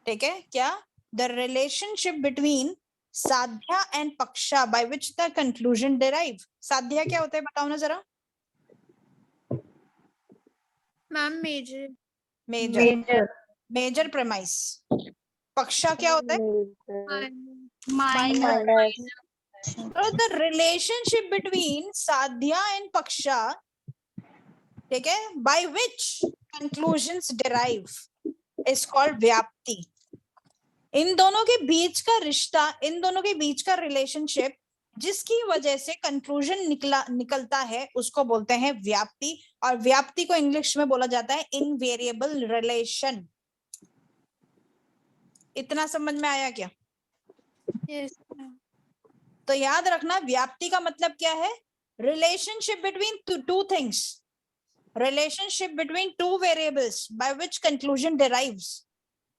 ठीक है, क्या? The relationship between sadhya and paksha by which the conclusion derive. साध्या क्या होता है बताओ ना जरा। Ma'am major major major premise. पक्षा क्या होता है? Minor. The relationship between sadhya and paksha, ठीक है, by which conclusions derive is called vyapti. इन दोनों के बीच का रिश्ता, इन दोनों के बीच का रिलेशनशिप जिसकी वजह से कंक्लूजन निकलता है उसको बोलते हैं व्याप्ति। और व्याप्ति को इंग्लिश में बोला जाता है इनवेरिएबल रिलेशन। इतना समझ में आया क्या? यस तो याद रखना व्याप्ति का मतलब क्या है? Relationship between two things, relationship between two variables by which conclusion derives.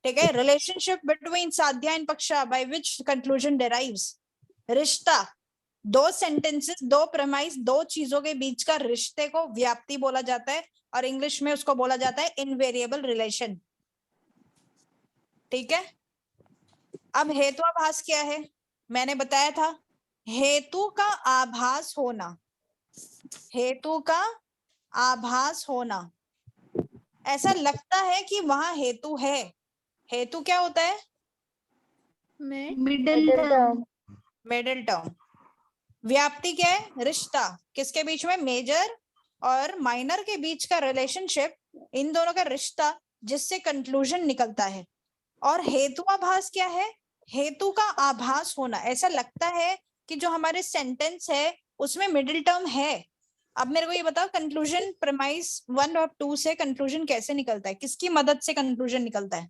ठीक है, relationship between sadhya and paksha by which conclusion derives. रिश्ता, दो सेंटेंसेस, दो प्रेमाइस, दो चीजों के बीच का रिश्ते को व्याप्ति बोला जाता है और इंग्लिश में उसको बोला जाता है इनवेरिएबल रिलेशन। ठीक है। अब हेतुआभास क्या है? मैंने बताया था हेतु का आभास होना, हेतु का आभास होना। ऐसा लगता है कि वहां हेतु है। हेतु क्या होता है? Middle term. Middle term. व्याप्ति क्या है? रिश्ता। किसके बीच में? मेजर और माइनर के बीच का रिलेशनशिप, इन दोनों का रिश्ता जिससे कंक्लूजन निकलता है। और हेतुआभास क्या है? हेतु का आभास होना। ऐसा लगता है कि जो हमारे सेंटेंस है उसमें मिडिल टर्म है। अब मेरे को ये बताओ, कंक्लूजन प्रेमाइस 1 और 2 से कंक्लूजन कैसे निकलता है? किसकी मदद से कंक्लूजन निकलता है?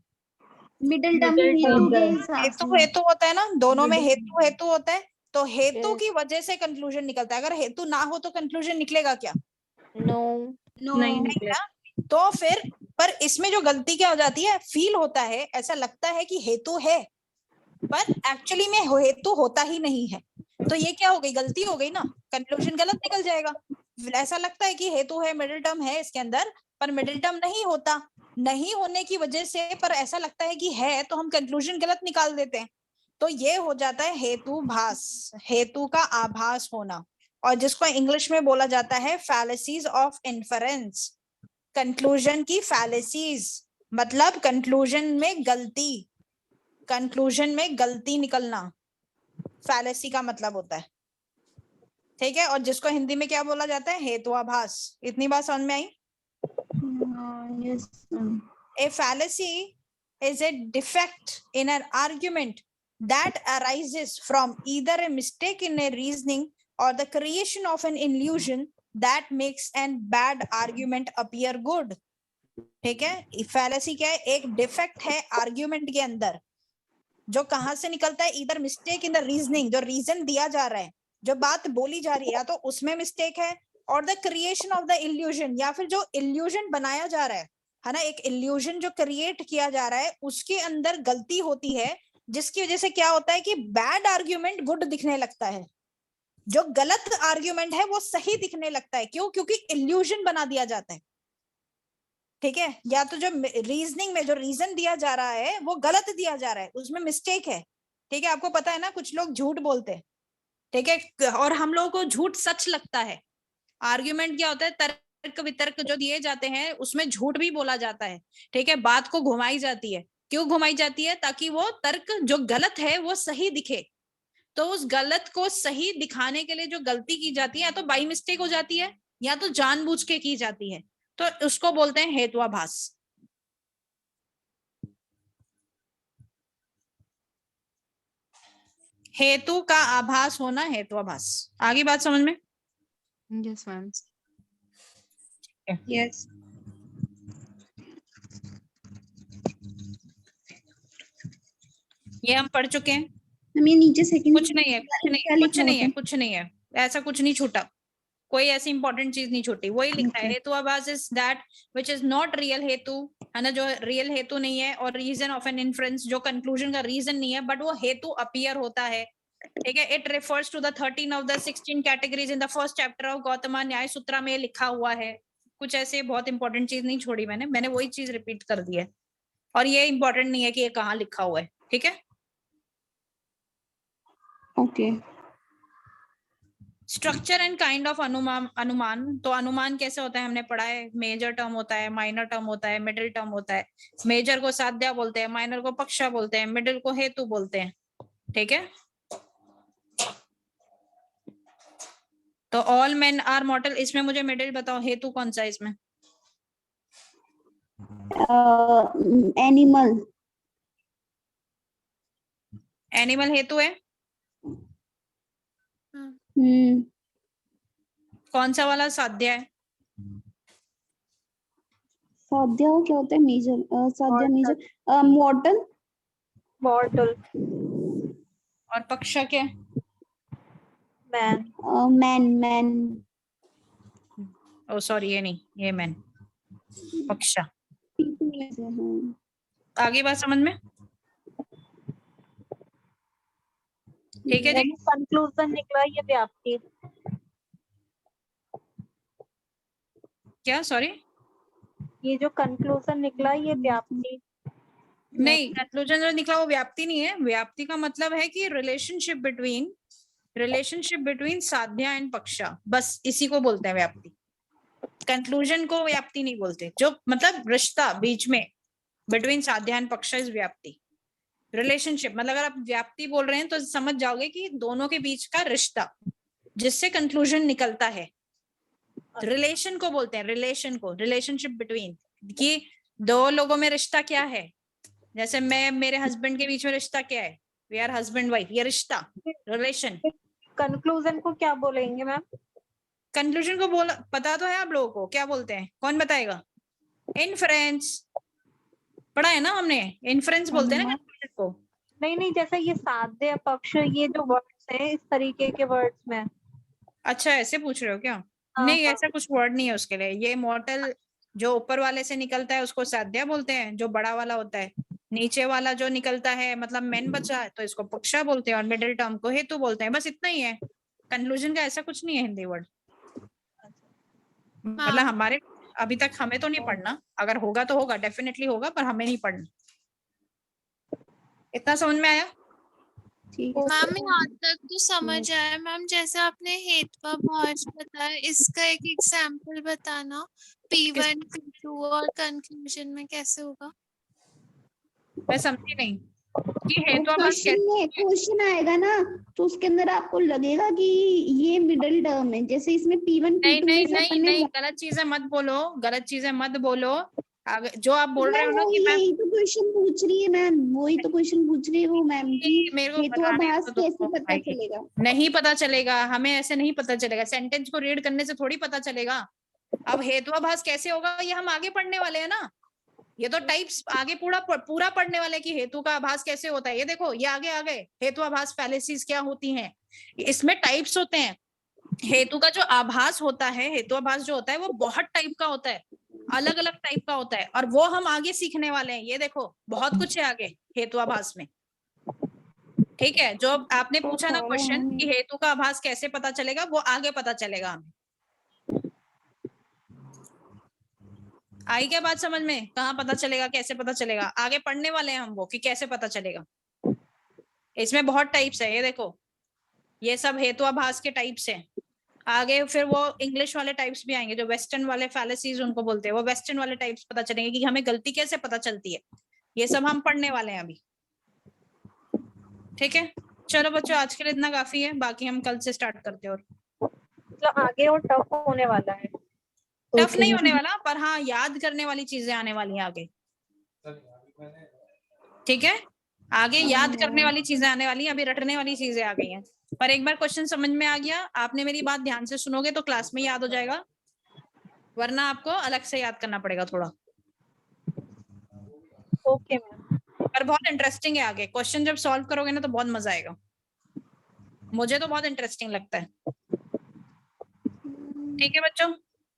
मिडिल टर्म हेतु के हिसाब हेतु से। हेतु होता है ना, दोनों में हेतु हेतु होता है, तो हेतु की वजह से कंक्लूजन निकलता है। अगर हेतु ना हो तो कंक्लूजन निकलेगा क्या? नो, नहीं नहीं निकले। ना। तो फिर पर इसमें जो गलती क्या हो जाती है, फील होता है, ऐसा लगता है कि हेतु है पर एक्चुअली में हेतु होता ही नहीं है। तो ये क्या हो गई? गलती हो गई ना, कंक्लूजन गलत निकल जाएगा। ऐसा लगता है कि हेतु है, मिडिल टर्म है इसके अंदर, पर मिडिल टर्म नहीं होता। नहीं होने की वजह से पर ऐसा लगता है कि है, तो हम कंक्लूजन गलत निकाल देते हैं। तो ये हो जाता है हेतुभास, हेतु का आभास होना, और जिसको इंग्लिश में बोला जाता है फैलेसीज ऑफ इन्फरेंस। कंक्लूजन की फैलेसीज मतलब कंक्लूजन में गलती, कंक्लूजन में गलती निकलना, फैलेसी का मतलब होता है। ठीक है। और जिसको हिंदी में क्या बोला जाता है? हेतुआभास। इतनी बात समझ में आई? Yes. A fallacy is a defect in an argument that arises from either a mistake in a reasoning or the creation of an illusion that makes an bad argument appear good. ठीक है। Fallacy क्या है? एक defect है argument के अंदर, जो कहां से निकलता है? इधर मिस्टेक इन द रीजनिंग, जो रीजन दिया जा रहा है, जो बात बोली जा रही है, या तो उसमें मिस्टेक है, और the creation of the illusion, या फिर जो इल्यूजन बनाया जा रहा है ना, एक इल्यूजन जो क्रिएट किया जा रहा है उसके अंदर गलती होती है, जिसकी वजह से क्या होता है कि बैड आर्ग्यूमेंट गुड दिखने लगता है, जो गलत आर्ग्यूमेंट है वो सही दिखने लगता है। क्यों? क्योंकि इल्यूजन बना दिया जाता है। ठीक है। या तो जो रीजनिंग में जो रीजन दिया जा रहा है वो गलत दिया जा रहा है, उसमें मिस्टेक है। ठीक है। आपको पता है ना, कुछ लोग झूठ बोलते हैं, ठीक है, और हम लोगों को झूठ सच लगता है। आर्ग्यूमेंट क्या होता है? तर्क वितर्क जो दिए जाते हैं उसमें झूठ भी बोला जाता है। ठीक है। बात को घुमाई जाती है। क्यों घुमाई जाती है? ताकि वो तर्क जो गलत है वो सही दिखे। तो उस गलत को सही दिखाने के लिए जो गलती की जाती है, या तो बाई मिस्टेक हो जाती है या तो जानबूझ के की जाती है, तो उसको बोलते हैं हेतुआभास। हेतु का आभास होना हेतुआभास। आगे बात समझ में? Yes ma'am. यस। ये हम पढ़ चुके हैं। हम ये नीचे सेकंड कुछ नहीं है, कुछ नहीं है, कुछ नहीं है, कुछ नहीं है, ऐसा कुछ नहीं छूटा, कोई ऐसी इंपॉर्टेंट चीज नहीं छूटी। वही लिखा है, हेतुआभास is that which is not real हेतु, है ना, जो रियल हेतु नहीं है, और रीजन ऑफ एन इन्फ्रेंस, जो कंक्लूजन का रीजन नहीं है बट वो हेतु अपीयर होता है। ठीक है। It refers to the 13 of the 16 categories in the first chapter of Gautam Nyaya Sutra में लिखा हुआ है। कुछ ऐसे बहुत इंपॉर्टेंट चीज नहीं छोड़ी मैंने वही चीज रिपीट कर दी है, और ये इंपॉर्टेंट नहीं है कि ये कहाँ लिखा हुआ है। ठीक है। Okay. Structure and kind of अनुमान। तो अनुमान कैसे होता है हमने पढ़ा है। मेजर टर्म होता है, माइनर टर्म होता है, मिडिल टर्म होता है। मेजर को साध्या बोलते हैं, माइनर को पक्षा बोलते हैं, मिडिल को हेतु बोलते हैं। ठीक है। तो ऑल मेन आर मॉर्टल, इसमें मुझे मिडिल बताओ, हेतु कौन सा है इसमें? एनिमल। एनिमल हेतु है। कौन सा वाला साध्या है? साध्या क्या होता है? मेजर। साध्या मेजर। मॉर्टल। मॉर्टल। और पक्षा क्या? मैन। मैन। ओ सॉरी, ये नहीं, ये मैन, पक्षा। आगे बात समझ में? ठीक है जी। कंक्लूजन निकला ये व्याप्ति। क्या? सॉरी, ये जो कंक्लूजन निकला ये व्याप्ति। नहीं, कंक्लूजन जो निकला वो व्याप्ति नहीं है। व्याप्ति का मतलब है कि रिलेशनशिप बिटवीन साध्या एंड पक्षा, बस इसी को बोलते हैं व्याप्ति। कंक्लूजन को व्याप्ति नहीं बोलते। जो मतलब रिश्ता बीच में बिटवीन साध्या एंड पक्षा इज व्याप्ति। रिलेशनशिप मतलब अगर आप व्याप्ति बोल रहे हैं तो समझ जाओगे कि दोनों के बीच का रिश्ता जिससे कंक्लूजन निकलता है। रिलेशन को बोलते हैं, रिलेशन को, रिलेशनशिप बिटवीन, कि दो लोगों में रिश्ता क्या है। जैसे मैं मेरे हस्बैंड के बीच में रिश्ता क्या है, वी आर हस्बैंड वाइफ, ये रिश्ता, रिलेशन। कंक्लूजन को क्या बोलेंगे मैम? कंक्लूजन को बोला पता तो है आप लोगों को, क्या बोलते हैं, कौन बताएगा? इनफरेंस पढ़ा है ना हमने, इनफरेंस बोलते हैं ना कंक्लूजन को। नहीं, जैसे ये साध्य पक्ष, ये जो वर्ड्स हैं इस तरीके के वर्ड्स में। अच्छा, ऐसे पूछ रहे हो क्या? नहीं, ऐसा कुछ वर्ड नहीं है उसके लिए। ये मॉर्टल जो ऊपर वाले से निकलता है उसको साध्या बोलते हैं, जो बड़ा वाला होता है। नीचे वाला जो निकलता है मतलब मेन बचा है तो इसको पक्षा बोलते हैं, और मिडिल टर्म को हेतु बोलते हैं। बस इतना ही है। कंक्लूजन का ऐसा कुछ नहीं है हिंदी वर्ड। मतलब हमारे अभी तक हमें तो नहीं पढ़ना, अगर होगा तो होगा, डेफिनेटली होगा, पर हमें नहीं पढ़ना। इतना समझ में आया? मैम यहाँ तक तो समझ आया मैम। जैसे आपने हेत्वाभास बताया, इसका एक एग्जाम्पल बताना, P1 P2 और कंक्लूजन में कैसे होगा? मैं समझी नहीं कि हेत्वाभास क्वेश्चन आएगा ना तो उसके अंदर आपको लगेगा कि ये मिडिल टर्म है। जैसे इसमें P1 P2 में से अपन ने गलत चीजें मत बोलो, गलत चीजें मत बोलो। जो आप बोल रहे हो ना कि यही तो क्वेश्चन पूछ रही है मैम, वही तो क्वेश्चन पूछ रही है वो मैम की हेत्वाभास कैसे पता चलेगा? नहीं पता चलेगा, हमें ऐसे नहीं पता चलेगा। सेंटेंस को रीड करने से थोड़ी पता चलेगा। अब हेत्वाभास कैसे होगा ये हम आगे पढ़ने वाले हैं ना। ये तो टाइप्स आगे पूरा पढ़ने वाले कि हेतु का आभास कैसे होता है। ये देखो, ये आगे आ गए, हेत्वाभास फैलेसीज क्या होती हैं। इसमें टाइप्स होते हैं। हेतु का जो आभास होता है, हेत्वाभास जो होता है वो बहुत टाइप का होता है, अलग अलग टाइप का होता है, और वो हम आगे सीखने वाले हैं। ये देखो बहुत कुछ है आगे हेत्वाभास में। ठीक है, जो आपने पूछा ना क्वेश्चन कि हेतु का आभास कैसे पता चलेगा, वो आगे पता चलेगा हमें। आई क्या बात समझ में? कहाँ पता चलेगा, कैसे पता चलेगा, आगे पढ़ने वाले हैं हम वो कि कैसे पता चलेगा। इसमें बहुत टाइप्स है। ये देखो, ये सब हेत्वाभास के टाइप्स हैं। आगे फिर वो इंग्लिश वाले टाइप्स भी आएंगे, जो वेस्टर्न वाले फैलेसीज उनको बोलते हैं। वो वेस्टर्न वाले टाइप्स पता चलेंगे कि हमें गलती कैसे पता चलती है। ये सब हम पढ़ने वाले हैं अभी। ठीक है, चलो बच्चों, आज के लिए इतना काफी है, बाकी हम कल से स्टार्ट करते हैं। और मतलब आगे और टफ होने वाला है? टफ नहीं होने वाला, पर हाँ याद करने वाली चीजें आने वाली हैं आगे। ठीक है, आगे याद करने वाली चीजें आने वाली हैं, अभी रटने वाली चीजें आ गई हैं। पर एक बार क्वेश्चन समझ में आ गया, आपने मेरी बात ध्यान से सुनोगे तो क्लास में याद हो जाएगा, वरना आपको अलग से याद करना पड़ेगा थोड़ा। Okay ma'am. पर बहुत इंटरेस्टिंग है आगे। क्वेश्चन जब सॉल्व करोगे ना तो बहुत मजा आएगा। मुझे तो बहुत इंटरेस्टिंग लगता है। ठीक है बच्चों।